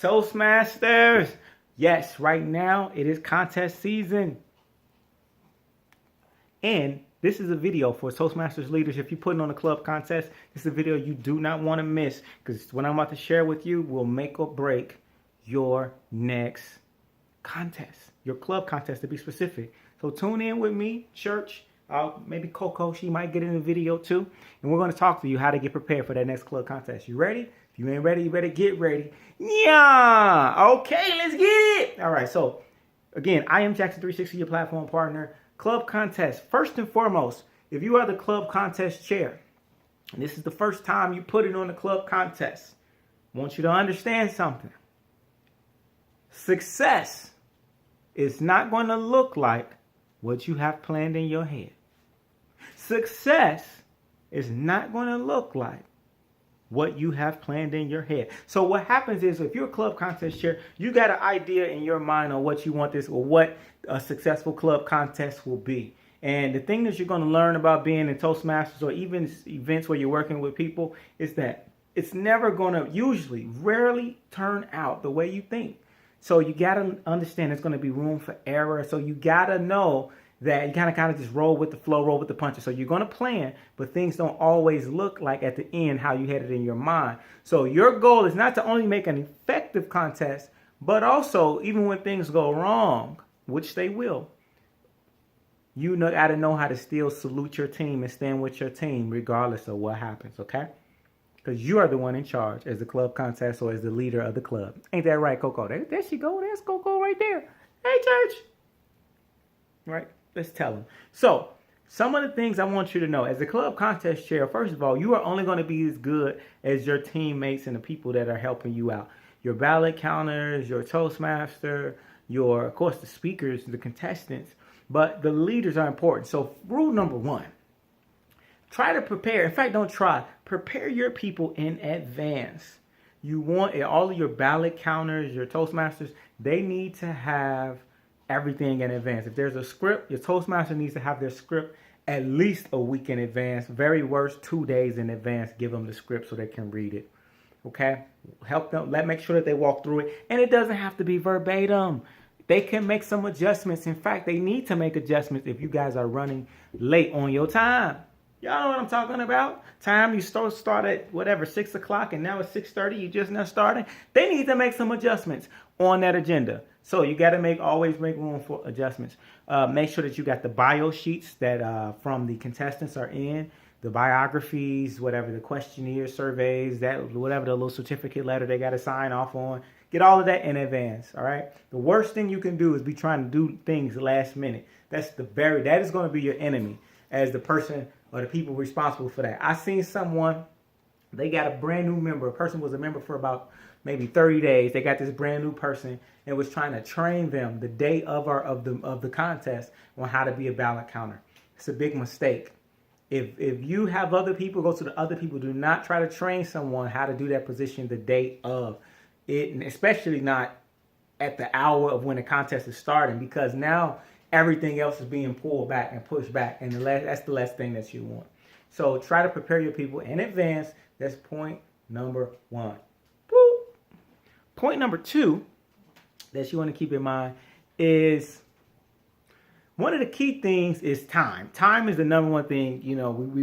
Toastmasters. Yes, right now it is contest season. And this is a video for Toastmasters leaders. If you're putting on a club contest, this is a video you do not want to miss, because what I'm about to share with you will make or break your next contest, your club contest to be specific. So tune in with me, church. Maybe Coco, she might get in the video too. And we're going to talk to you how to get prepared for that next club contest. You ready? If you ain't ready, you better get ready. Yeah. Okay, let's get it. All right. So again, I am Jackson360, your platform partner. Club contest. First and foremost, if you are the club contest chair, and this is the first time you put it on the club contest, I want you to understand something. Success is not going to look like what you have planned in your head. Success is not going to look like what you have planned in your head. So what happens is, if you're a club contest chair, you got an idea in your mind on what you want this, or what a successful club contest will be. And the thing that you're going to learn about being in Toastmasters, or even events where you're working with people, is that it's never going to, rarely turn out the way you think. So you got to understand there's going to be room for error. So you got to know that you kind of just roll with the flow, roll with the punches. So you're going to plan, but things don't always look like at the end how you had it in your mind. So your goal is not to only make an effective contest, but also, even when things go wrong, which they will, you got to know how to still salute your team and stand with your team regardless of what happens, okay? Because you are the one in charge as the club contest, or as the leader of the club. Ain't that right, Coco? There she go. There's Coco right there. Hey, church. Right? Let's tell them. So, some of the things I want you to know. As the club contest chair, first of all, you are only going to be as good as your teammates and the people that are helping you out. Your ballot counters, your Toastmaster, of course, the speakers, the contestants. But the leaders are important. So, rule number one. Try to prepare. In fact, don't try. Prepare your people in advance. You want all of your ballot counters, your Toastmasters, they need to have everything in advance. If there's a script, your Toastmaster needs to have their script at least a week in advance. Very worst, 2 days in advance. Give them the script so they can read it. Okay? Help them. Make sure that they walk through it. And it doesn't have to be verbatim. They can make some adjustments. In fact, they need to make adjustments if you guys are running late on your time. Y'all know what I'm talking about? Time you start at whatever, 6 o'clock, and now it's 6:30. You just now starting. They need to make some adjustments on that agenda. So you got to always make room for adjustments. Make sure that you got the bio sheets that from the contestants are in, the biographies, whatever the questionnaire surveys, whatever the little certificate letter they got to sign off on. Get all of that in advance. All right. The worst thing you can do is be trying to do things last minute. That is going to be your enemy as the person or the people responsible for that. I seen someone, they got a brand new member. A person was a member for about maybe 30 days. They got this brand new person and was trying to train them the day of the contest on how to be a ballot counter. It's a big mistake. If you have other people, go to the other people. Do not try to train someone how to do that position the day of it, and especially not at the hour of when the contest is starting, because now everything else is being pulled back and pushed back, and that's the last thing that you want. So try to prepare your people in advance. That's point number one. Boop. Point number two that you want to keep in mind is, one of the key things is time. Time is the number one thing,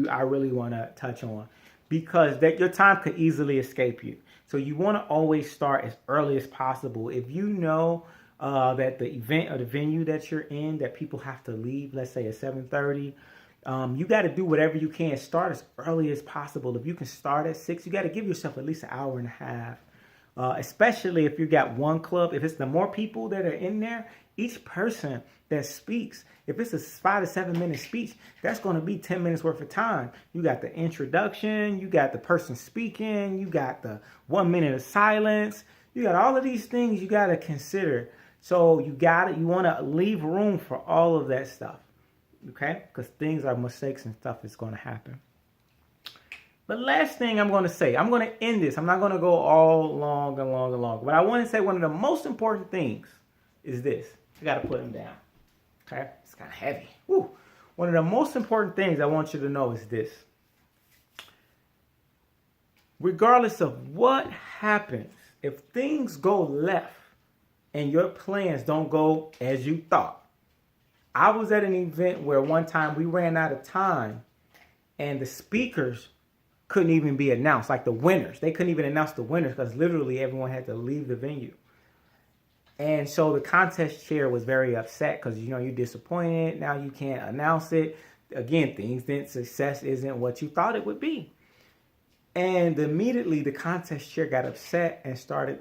I really want to touch on, because your time could easily escape you. So you want to always start as early as possible. If you know that the event or the venue that you're in, that people have to leave, let's say at 7:30, you got to do whatever you can. Start as early as possible. If you can start at 6, you got to give yourself at least an hour and a half. Especially if you got one club. If it's the more people that are in there, each person that speaks, if it's a 5 to 7 minute speech, that's going to be 10 minutes worth of time. You got the introduction, you got the person speaking, you got the 1 minute of silence, you got all of these things you got to consider. So you want to leave room for all of that stuff, okay? Because mistakes and stuff is going to happen. The last thing I'm going to say, I'm going to end this. I'm not going to go all long. But I want to say one of the most important things is this. I got to put them down, okay? It's kind of heavy. Woo. One of the most important things I want you to know is this. Regardless of what happens if things go left and your plans don't go as you thought. I was at an event where one time we ran out of time and the speakers couldn't even be announced, like the winners. They couldn't even announce the winners because literally everyone had to leave the venue. And so the contest chair was very upset because, you know, you're disappointed. Now you can't announce it. Again, success isn't what you thought it would be. And immediately the contest chair got upset and started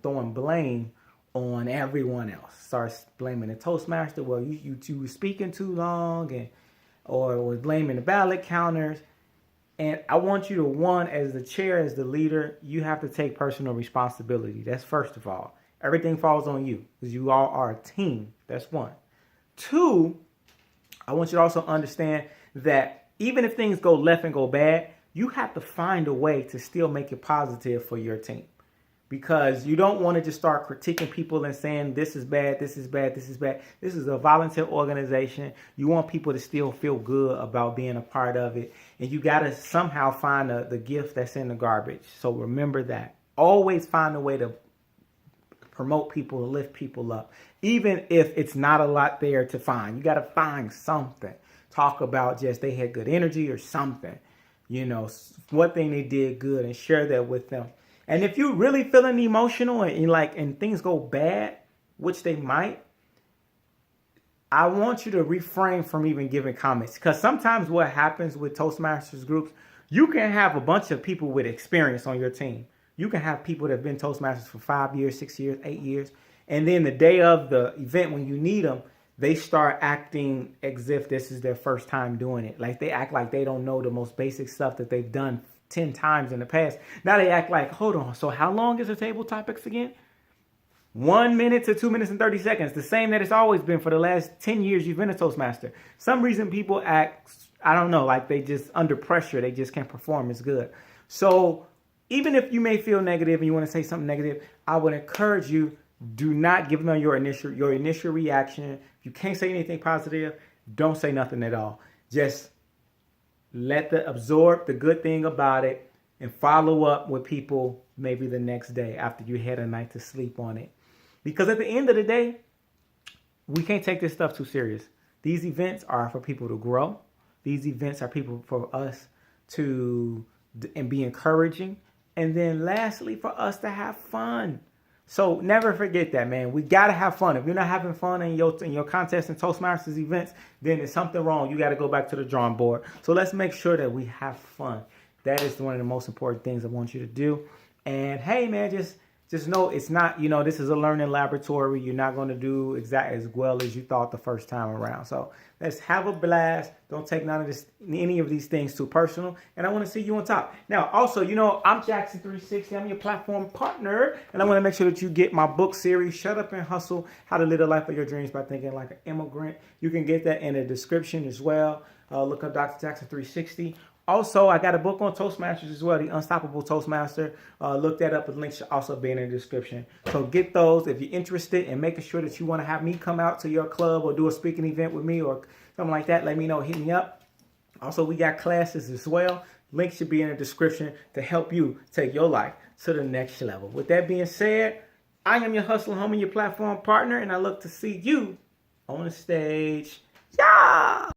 throwing blame on everyone else. Starts blaming the Toastmaster. Well, you were speaking too long, or was blaming the ballot counters. And I want you to, one, as the chair, as the leader, you have to take personal responsibility. That's first of all. Everything falls on you because you all are a team. That's one. Two, I want you to also understand that even if things go left and go bad, you have to find a way to still make it positive for your team. Because you don't want to just start critiquing people and saying this is bad, this is bad, this is bad. This is a volunteer organization. You want people to still feel good about being a part of it. And you got to somehow find the gift that's in the garbage. So remember that. Always find a way to promote people, lift people up. Even if it's not a lot there to find. You got to find something. Talk about just they had good energy or something. You know, what thing they did good and share that with them. And if you're really feeling emotional and things go bad, which they might, I want you to refrain from even giving comments. Because sometimes what happens with Toastmasters groups, you can have a bunch of people with experience on your team. You can have people that have been Toastmasters for 5 years, 6 years, 8 years. And then the day of the event when you need them, they start acting as if this is their first time doing it. Like they act like they don't know the most basic stuff that they've done 10 times in the past. Now they act like, hold on, so how long is the table topics again? 1 minute to 2 minutes and 30 seconds. The same that it's always been for the last 10 years you've been a Toastmaster. Some reason people act, I don't know, like they just under pressure. They just can't perform as good. So even if you may feel negative and you want to say something negative, I would encourage you, do not give them your initial reaction. If you can't say anything positive, don't say nothing at all. Just absorb the good thing about it and follow up with people maybe the next day after you had a night to sleep on it. Because at the end of the day, we can't take this stuff too serious. These events are for people to grow. These events are people for us to and be encouraging. And then lastly, for us to have fun. So never forget that, man. We got to have fun. If you're not having fun in your contest and Toastmasters events, then there's something wrong. You got to go back to the drawing board. So let's make sure that we have fun. That is one of the most important things I want you to do. And hey, man, just know it's not, this is a learning laboratory. You're not going to do exactly as well as you thought the first time around. So let's have a blast. Don't take any of these things too personal. And I want to see you on top. Now, also, I'm Jackson360. I'm your platform partner. And I want to make sure that you get my book series, Shut Up and Hustle, How to Live the Life of Your Dreams by Thinking Like an Immigrant. You can get that in the description as well. Look up Dr. Jackson360. Also, I got a book on Toastmasters as well, The Unstoppable Toastmaster. Look that up. The link should also be in the description. So get those if you're interested in making sure that you want to have me come out to your club or do a speaking event with me or something like that. Let me know. Hit me up. Also, we got classes as well. Link should be in the description to help you take your life to the next level. With that being said, I am your hustler homie, your platform partner, and I look to see you on the stage. Yeah!